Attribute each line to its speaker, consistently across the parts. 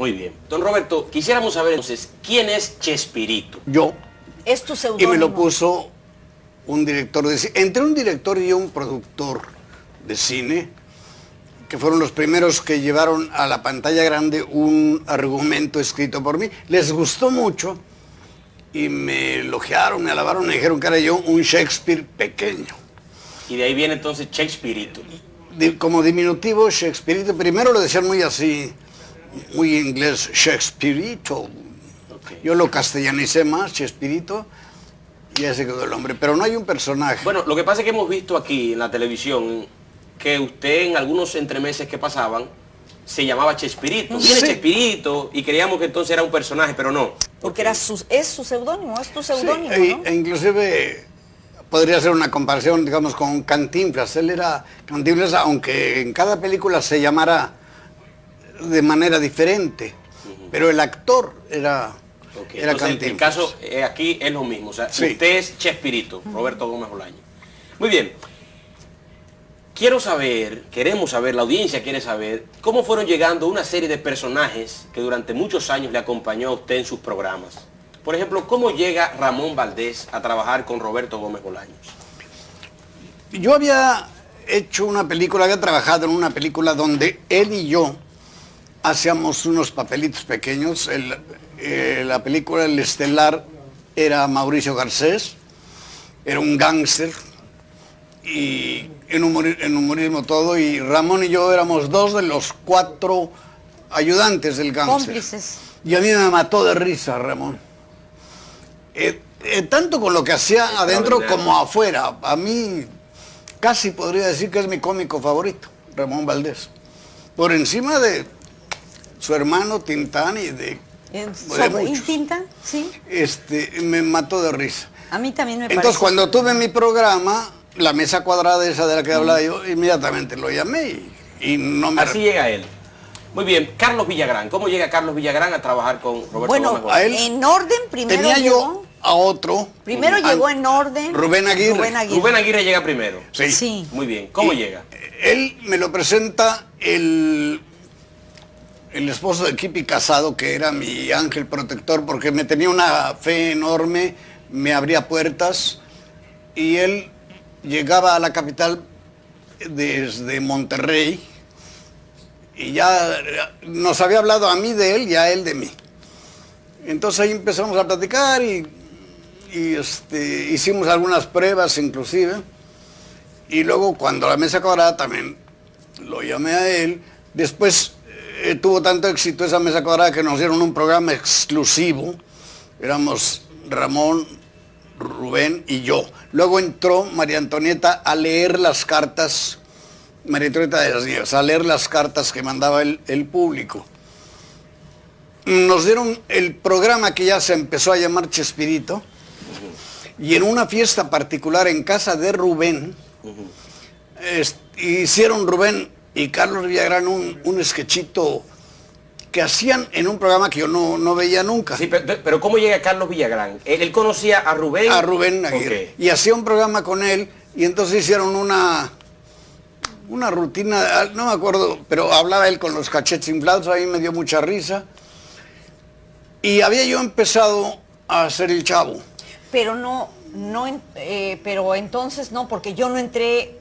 Speaker 1: Muy bien. Don Roberto, quisiéramos saber entonces, ¿quién es Chespirito?
Speaker 2: Yo.
Speaker 3: Es tu seudónimo.
Speaker 2: Y me lo puso un director de cine. Entre un director y un productor de cine, que fueron los primeros que llevaron a la pantalla grande un argumento escrito por mí. Les gustó mucho y me elogiaron, me alabaron, me dijeron que era yo un Shakespeare pequeño.
Speaker 1: Y de ahí viene entonces Chespirito.
Speaker 2: Como diminutivo, Shakespearito. Primero lo decían muy así, muy inglés, Shakespearito. Okay. Yo lo castellanicé más, Chespirito, y ya se quedó el hombre. Pero no hay un personaje.
Speaker 1: Bueno, lo que pasa es que hemos visto aquí en la televisión que usted en algunos entremeses que pasaban se llamaba Chespirito. Viene Chespirito y creíamos que entonces era un personaje, pero no.
Speaker 3: Porque era es su seudónimo, es tu seudónimo,
Speaker 2: sí,
Speaker 3: ¿no?
Speaker 2: E inclusive podría ser una comparación, digamos, con Cantinflas. Él era Cantinflas, aunque en cada película se llamara de manera diferente. Pero el actor era, era Cantinflas.
Speaker 1: El caso aquí es lo mismo. O sea, usted es Chespirito, Roberto Gómez Bolaños. Muy bien. Queremos saber, la audiencia quiere saber, cómo fueron llegando una serie de personajes que durante muchos años le acompañó a usted en sus programas. Por ejemplo, ¿cómo llega Ramón Valdés a trabajar con Roberto Gómez Bolaños?
Speaker 2: Yo había hecho una película, había trabajado en una película donde él y yo hacíamos unos papelitos pequeños. La película, el estelar, era Mauricio Garcés, era un gángster, y en humorismo todo, y Ramón y yo éramos dos de los 4 ayudantes del gángster.
Speaker 3: Cómplices.
Speaker 2: Y a mí me mató de risa Ramón. Tanto con lo que hacía adentro como afuera. A mí casi podría decir que es mi cómico favorito, Ramón Valdés. Por encima de su hermano Tintán y de
Speaker 3: ¿Y Tintán? Sí.
Speaker 2: Me mató de risa.
Speaker 3: A mí también me parece.
Speaker 2: Entonces cuando tuve mi programa, la mesa cuadrada esa de la que hablaba yo, inmediatamente lo llamé y no me...
Speaker 1: Así llega él. Muy bien, Carlos Villagrán. ¿Cómo llega Carlos Villagrán a trabajar con Roberto Gómez Bolaños?
Speaker 2: A él
Speaker 3: en orden primero
Speaker 2: tenía
Speaker 3: llegó,
Speaker 2: yo a otro.
Speaker 3: Primero llegó en orden
Speaker 2: Rubén Aguirre.
Speaker 1: Rubén Aguirre llega primero.
Speaker 2: Sí.
Speaker 1: Muy bien. ¿Cómo llega?
Speaker 2: Él me lo presenta el esposo de Kipi Casado, que era mi ángel protector, porque me tenía una fe enorme, me abría puertas, y él llegaba a la capital desde Monterrey, y ya nos había hablado a mí de él y a él de mí. Entonces ahí empezamos a platicar y hicimos algunas pruebas inclusive. Y luego cuando la mesa cuadrada también lo llamé a él. Después tuvo tanto éxito esa mesa cuadrada que nos dieron un programa exclusivo. Éramos Ramón, Rubén y yo. Luego entró María Antonieta a leer las cartas, María Antonieta de las Nieves, a leer las cartas que mandaba el público. Nos dieron el programa que ya se empezó a llamar Chespirito, y en una fiesta particular en casa de Rubén, hicieron Rubén y Carlos Villagrán un sketchito que hacían en un programa que yo no veía nunca.
Speaker 1: Sí, pero ¿cómo llega Carlos Villagrán? ¿Él conocía a Rubén?
Speaker 2: A Rubén Aguirre. Y hacía un programa con él, y entonces hicieron una rutina, no me acuerdo, pero hablaba él con los cachetes inflados, a mí me dio mucha risa. Y había yo empezado a hacer el Chavo.
Speaker 3: Pero pero entonces no, porque yo no entré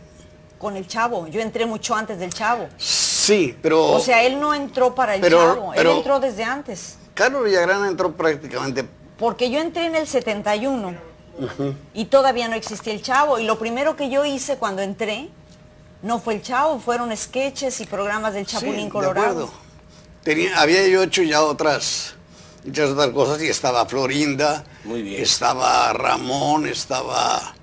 Speaker 3: con el Chavo, yo entré mucho antes del Chavo.
Speaker 2: Sí, pero...
Speaker 3: O sea, él no entró para el Chavo, él entró desde antes.
Speaker 2: Carlos Villagrán entró prácticamente...
Speaker 3: Porque yo entré en el 71 y todavía no existía el Chavo, y lo primero que yo hice cuando entré no fue el Chavo, fueron sketches y programas del Chapulín Colorado.
Speaker 2: De acuerdo. Había yo hecho ya muchas otras cosas, y estaba Florinda,
Speaker 1: muy bien,
Speaker 2: estaba Ramón, estaba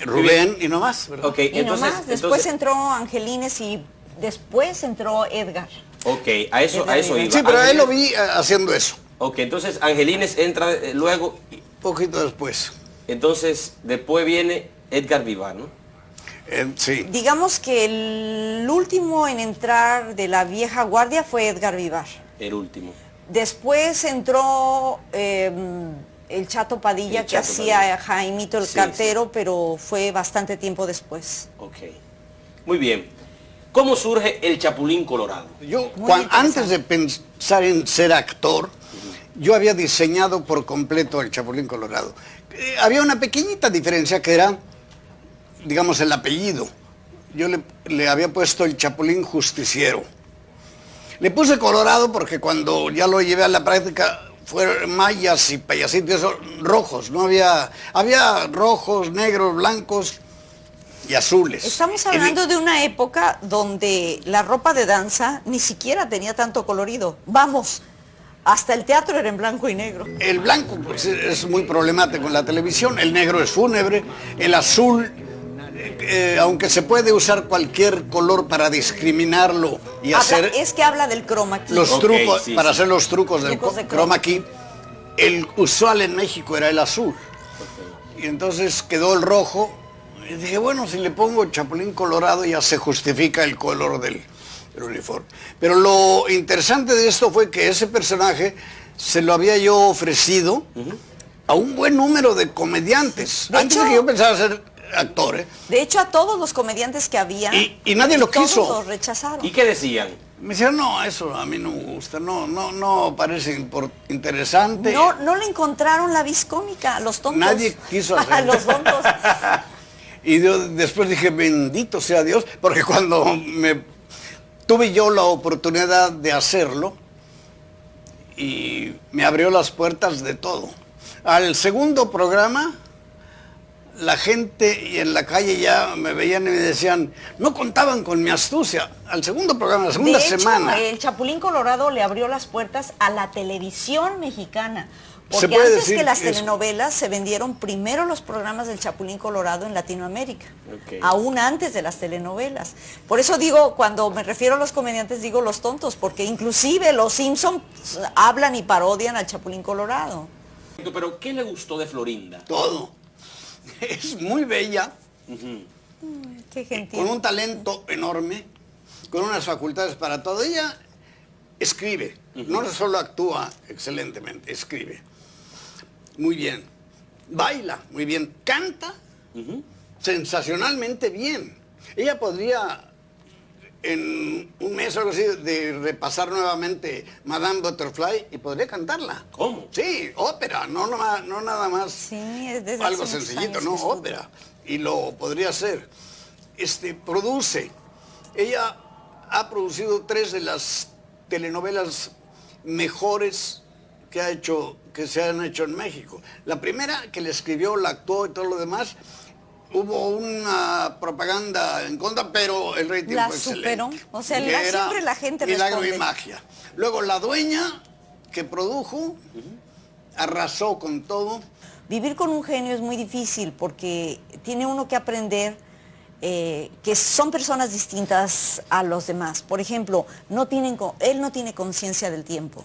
Speaker 2: Rubén y no más, ¿verdad?
Speaker 1: Okay,
Speaker 3: entonces, después entró Angelines y después entró Edgar.
Speaker 1: Ok, a eso iba.
Speaker 2: Sí, pero él lo vi haciendo eso.
Speaker 1: Ok, entonces Angelines entra luego.
Speaker 2: Poquito después.
Speaker 1: Entonces, después viene Edgar Vivar, ¿no?
Speaker 2: Sí.
Speaker 3: Digamos que el último en entrar de la vieja guardia fue Edgar Vivar.
Speaker 1: El último.
Speaker 3: Después entró el Chato Padilla, que hacía Jaimito el Cartero, pero fue bastante tiempo después.
Speaker 1: Ok. Muy bien. ¿Cómo surge el Chapulín Colorado?
Speaker 2: Yo, antes de pensar en ser actor, yo había diseñado por completo el Chapulín Colorado. Había una pequeñita diferencia que era, digamos, el apellido. Yo le había puesto el Chapulín Justiciero. Le puse Colorado porque cuando ya lo llevé a la práctica fueron mayas y payasitos rojos, no había rojos, negros, blancos y azules.
Speaker 3: Estamos hablando de una época donde la ropa de danza ni siquiera tenía tanto colorido. Vamos, hasta el teatro era en blanco y negro.
Speaker 2: El blanco pues, es muy problemático en la televisión, el negro es fúnebre, el azul, aunque se puede usar cualquier color para discriminarlo y hacer...
Speaker 3: Es que habla del chroma key.
Speaker 2: Los trucos, para hacer los trucos del
Speaker 3: de
Speaker 2: chroma key, el usual en México era el azul. Y entonces quedó el rojo. Y dije, bueno, si le pongo Chapulín Colorado ya se justifica el color del uniforme. Pero lo interesante de esto fue que ese personaje se lo había yo ofrecido a un buen número de comediantes. Antes de que yo pensara ser actor, ¿eh?
Speaker 3: De hecho, a todos los comediantes que había.
Speaker 2: Y nadie lo quiso.
Speaker 3: Todos los rechazaron.
Speaker 1: ¿Y qué decían?
Speaker 2: Me decían, no, eso a mí no me gusta, no parece interesante.
Speaker 3: No le encontraron la vis cómica a los tontos.
Speaker 2: Nadie quiso hacerlo.
Speaker 3: A los tontos.
Speaker 2: Y después dije, bendito sea Dios, porque cuando tuve yo la oportunidad de hacerlo, y me abrió las puertas de todo. Al segundo programa, la gente y en la calle ya me veían y me decían, no contaban con mi astucia. Al segundo programa, la segunda semana.
Speaker 3: El Chapulín Colorado le abrió las puertas a la televisión mexicana.
Speaker 2: Se
Speaker 3: Porque
Speaker 2: puede
Speaker 3: antes
Speaker 2: decir
Speaker 3: que las
Speaker 2: eso.
Speaker 3: telenovelas se vendieron primero los programas del Chapulín Colorado en Latinoamérica,
Speaker 1: Ok.
Speaker 3: aún antes de las telenovelas. Por eso digo, cuando me refiero a los comediantes, digo los tontos, porque inclusive los Simpson hablan y parodian al Chapulín Colorado.
Speaker 1: Pero, ¿qué le gustó de Florinda?
Speaker 2: Todo. Es muy bella,
Speaker 3: Qué gentil.
Speaker 2: con un talento enorme, con unas facultades para todo. Ella escribe, no solo actúa excelentemente, escribe muy bien, baila muy bien, canta sensacionalmente bien. Ella podría en un mes o algo así de repasar nuevamente Madame Butterfly y podría cantarla.
Speaker 1: ¿Cómo?
Speaker 2: Sí, ópera, no nada más
Speaker 3: Sí, es desde
Speaker 2: algo
Speaker 3: hace muchos
Speaker 2: sencillito,
Speaker 3: años
Speaker 2: no,
Speaker 3: que estudia.
Speaker 2: ópera. Y lo podría hacer. Produce. Ella ha producido 3 de las telenovelas mejores que se han hecho en México. La primera que le escribió, la actuó y todo lo demás, hubo una propaganda en contra, pero el rating
Speaker 3: La
Speaker 2: fue
Speaker 3: superó.
Speaker 2: excelente.
Speaker 3: O sea,
Speaker 2: Que era
Speaker 3: siempre la gente
Speaker 2: Milagro
Speaker 3: responde.
Speaker 2: y Magia. Luego La Dueña, que produjo, arrasó con todo.
Speaker 3: Vivir con un genio es muy difícil porque tiene uno que aprender que son personas distintas a los demás. Por ejemplo, él no tiene conciencia del tiempo.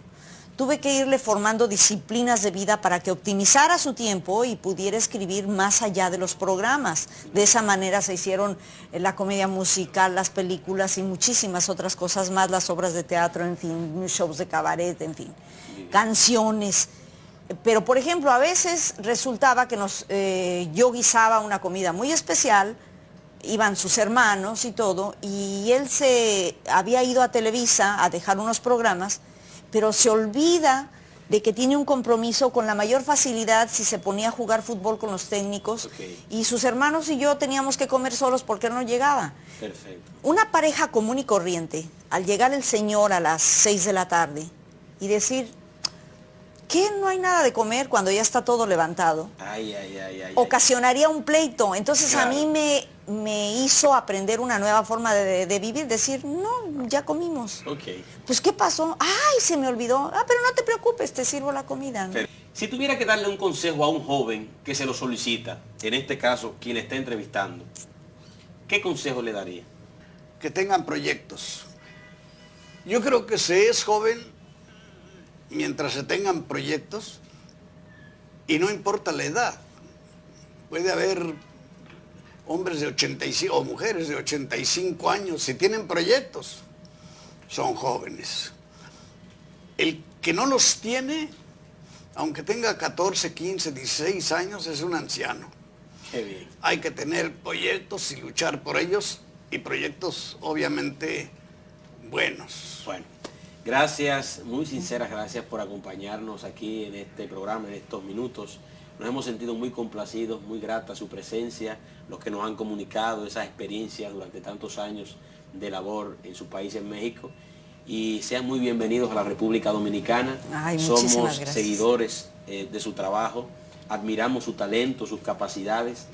Speaker 3: Tuve que irle formando disciplinas de vida para que optimizara su tiempo y pudiera escribir más allá de los programas. De esa manera se hicieron la comedia musical, las películas y muchísimas otras cosas más, las obras de teatro, en fin, shows de cabaret, en fin, canciones. Pero, por ejemplo, a veces resultaba que yo guisaba una comida muy especial, iban sus hermanos y todo, y él se había ido a Televisa a dejar unos programas, pero se olvida de que tiene un compromiso con la mayor facilidad si se ponía a jugar fútbol con los técnicos,
Speaker 1: Okay.
Speaker 3: y sus hermanos y yo teníamos que comer solos porque no llegaba.
Speaker 1: Perfecto.
Speaker 3: Una pareja común y corriente, al llegar el señor a las 6 de la tarde y decir, ¿qué no hay nada de comer cuando ya está todo levantado?
Speaker 1: Ay.
Speaker 3: Ocasionaría un pleito. Entonces
Speaker 1: Claro.
Speaker 3: a mí me hizo aprender una nueva forma de vivir, decir, no, ya comimos.
Speaker 1: Ok.
Speaker 3: Pues, ¿qué pasó? Ay, se me olvidó. Pero no te preocupes, te sirvo la comida, ¿no?
Speaker 1: Si tuviera que darle un consejo a un joven que se lo solicita, en este caso, quien le está entrevistando, ¿qué consejo le daría?
Speaker 2: Que tengan proyectos. Yo creo que se es joven mientras se tengan proyectos y no importa la edad. Puede haber hombres de 85 o mujeres de 85 años, si tienen proyectos, son jóvenes. El que no los tiene, aunque tenga 14, 15, 16 años, es un anciano.
Speaker 1: Qué bien.
Speaker 2: Hay que tener proyectos y luchar por ellos, y proyectos obviamente buenos.
Speaker 1: Bueno, Gracias, muy sinceras gracias por acompañarnos aquí en este programa, en estos minutos. Nos hemos sentido muy complacidos, muy grata su presencia, los que nos han comunicado esas experiencias durante tantos años de labor en su país, en México. Y sean muy bienvenidos a la República Dominicana.
Speaker 3: Ay,
Speaker 1: Somos
Speaker 3: gracias.
Speaker 1: seguidores de su trabajo, admiramos su talento, sus capacidades